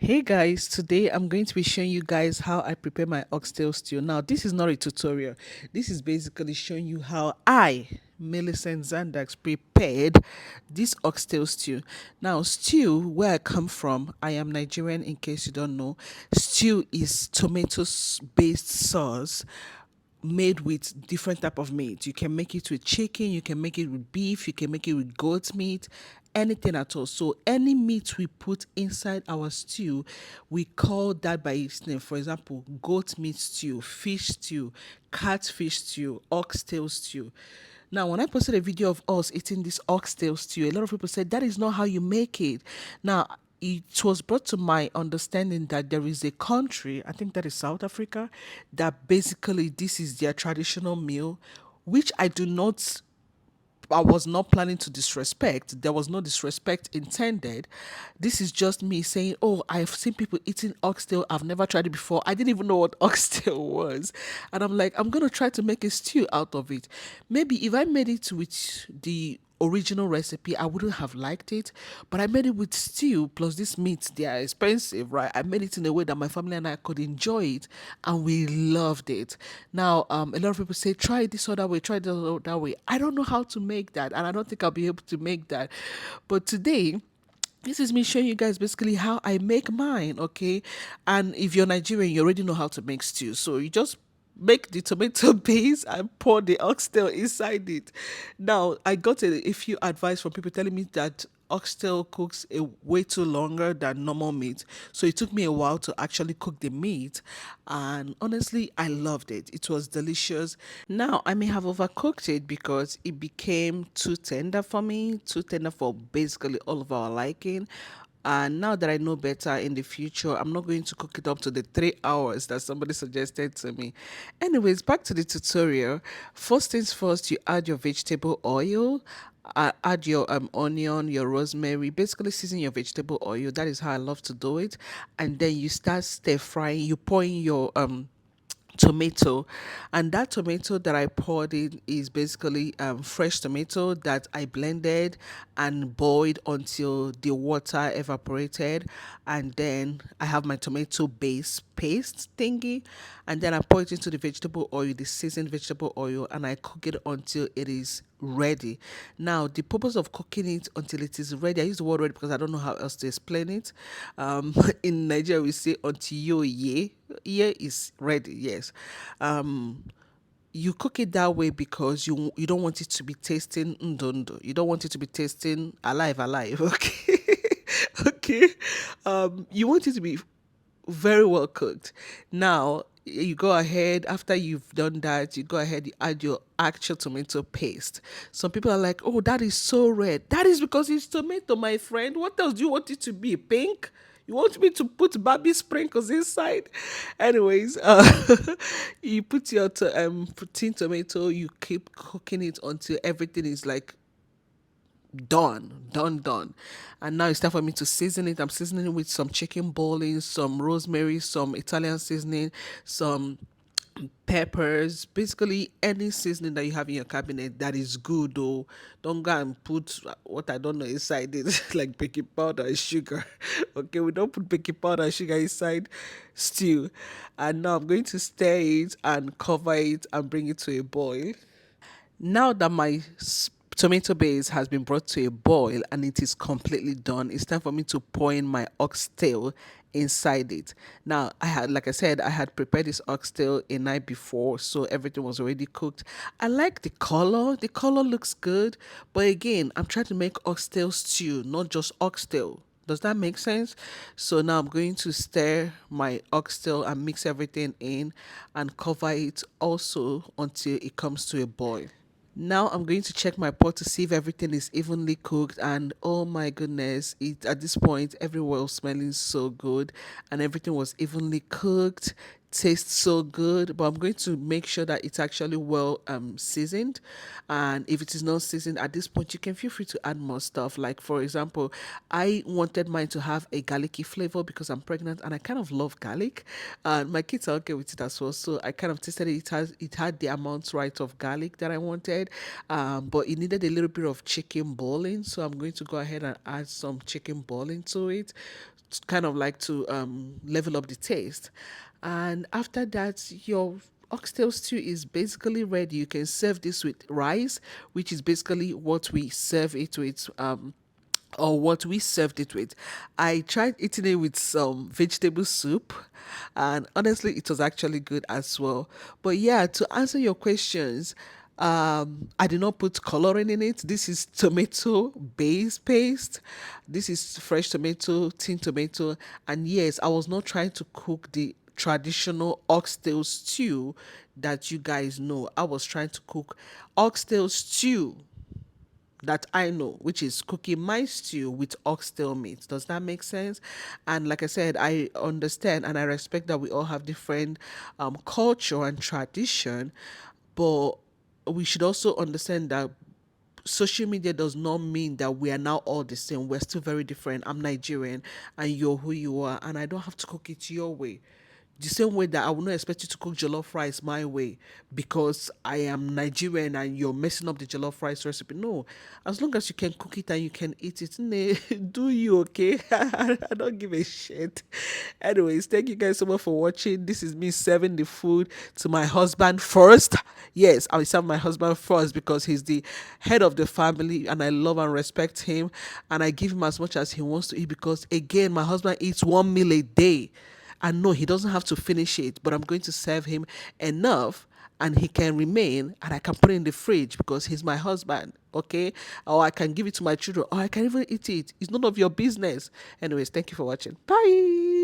Hey guys, today I'm going to be showing you guys how I prepare my oxtail stew. Now, this is not a tutorial. This is basically showing you how Millicent Zandax, prepared this oxtail stew. Now, stew, where I come from, I am Nigerian in case you don't know. Stew is tomato-based sauce made with different type of meat. You can make it with chicken, you can make it with beef, you can make it with goat meat, anything at all. So any meat we put inside our stew, we call that by its name. For example, goat meat stew, fish stew, catfish stew, oxtail stew. Now, when I posted a video of us eating this oxtail stew, a lot of people said that is not how you make it. Now, it was brought to my understanding that there is a country, I think that is South Africa, that basically this is their traditional meal, which I was not planning to disrespect. There was no disrespect intended. This is just me saying, oh, I've seen people eating oxtail. I've never tried it before. I didn't even know what oxtail was. And I'm like, I'm going to try to make a stew out of it. Maybe if I made it with the original recipe, I wouldn't have liked it. But I made it with stew plus this meat. They are expensive, right? I made it in a way that my family and I could enjoy it, and we loved it. Now, a lot of people say, try it this other way, try it that way. I don't know how to make that, and I don't think I'll be able to make that. But today, this is me showing you guys basically how I make mine, okay? And if you're Nigerian, you already know how to make stew. So you just make the tomato paste and pour the oxtail inside it. Now, I got a few advice from people telling me that oxtail cooks a way too longer than normal meat. So it took me a while to actually cook the meat. And honestly, I loved it. It was delicious. Now, I may have overcooked it because it became too tender for me, too tender for basically all of our liking. And now that I know better in the future, I'm not going to cook it up to the 3 hours that somebody suggested to me. Anyways, back to the tutorial. First things first, you add your vegetable oil, add your onion, your rosemary, basically season your vegetable oil. That is how I love to do it. And then you start stir frying. You pour in your tomato, and that tomato that I poured in is basically fresh tomato that I blended and boiled until the water evaporated, and then I have my tomato base paste thingy, and then I pour it into the vegetable oil, the seasoned vegetable oil, and I cook it until it is ready. Now, the purpose of cooking it until it is ready, I use the word ready because I don't know how else to explain it. In Nigeria, we say until yeah is ready. Yes. Um, you cook it that way because you don't want it to be tasting ndondo. You don't want it to be tasting alive, alive. Okay. Okay. You want it to be very well cooked. Now, you go ahead, after you've done that, you go ahead, you add your actual tomato paste. Some people are like, oh, that is so red. That is because it's tomato, my friend. What else do you want it to be? Pink? You want me to put Barbie sprinkles inside? Anyways, you put your tin tomato, you keep cooking it until everything is like done. And now it's time for me to season it. I'm seasoning it with some chicken boiling, some rosemary, some Italian seasoning, some peppers, basically any seasoning that you have in your cabinet that is good. Though don't go and put what I don't know inside it like baking powder and sugar. Okay, we don't put baking powder and sugar inside stew. And now I'm going to stir it and cover it and bring it to a boil. Now that my tomato base has been brought to a boil and it is completely done, it's time for me to pour in my oxtail inside it. Now, like I said, I had prepared this oxtail a night before, so everything was already cooked. I like the color. The color looks good, but again, I'm trying to make oxtail stew, not just oxtail. Does that make sense? So now I'm going to stir my oxtail and mix everything in and cover it also until it comes to a boil. Now I'm going to check my pot to see if everything is evenly cooked, and oh my goodness, it at this point everywhere was smelling so good and everything was evenly cooked, tastes so good. But I'm going to make sure that it's actually well seasoned, and if it is not seasoned at this point, you can feel free to add more stuff. Like for example, I wanted mine to have a garlicky flavor because I'm pregnant and I kind of love garlic, and my kids are okay with it as well. So I kind of tasted it. It had the amount right of garlic that I wanted, but it needed a little bit of chicken boiling. So I'm going to go ahead and add some chicken boiling to it kind of like to level up the taste. And after that, your oxtail stew is basically ready. You can serve this with rice, which is basically what we serve it with. Or what we served it with. I tried eating it with some vegetable soup, and honestly, it was actually good as well. But yeah, to answer your questions, I did not put coloring in it. This is tomato base paste. This is fresh tomato, tin tomato, and yes, I was not trying to cook the traditional oxtail stew that you guys know. I was trying to cook oxtail stew that I know, which is cooking my stew with oxtail meat. Does that make sense? And like I said, I understand and I respect that we all have different culture and tradition, but we should also understand that social media does not mean that we are now all the same. We're still very different. I'm Nigerian and you're who you are, and I don't have to cook it your way. The same way that I would not expect you to cook jollof rice my way because I am Nigerian and you're messing up the jollof rice recipe. No, as long as you can cook it and you can eat it, do you, okay? I don't give a shit. Anyways, thank you guys so much for watching. This is me serving the food to my husband first. Yes, I will serve my husband first because he's the head of the family and I love and respect him, and I give him as much as he wants to eat because, again, my husband eats one meal a day. And no, he doesn't have to finish it, but I'm going to serve him enough and he can remain and I can put it in the fridge because he's my husband, okay? Or I can give it to my children or I can even eat it. It's none of your business. Anyways, thank you for watching. Bye.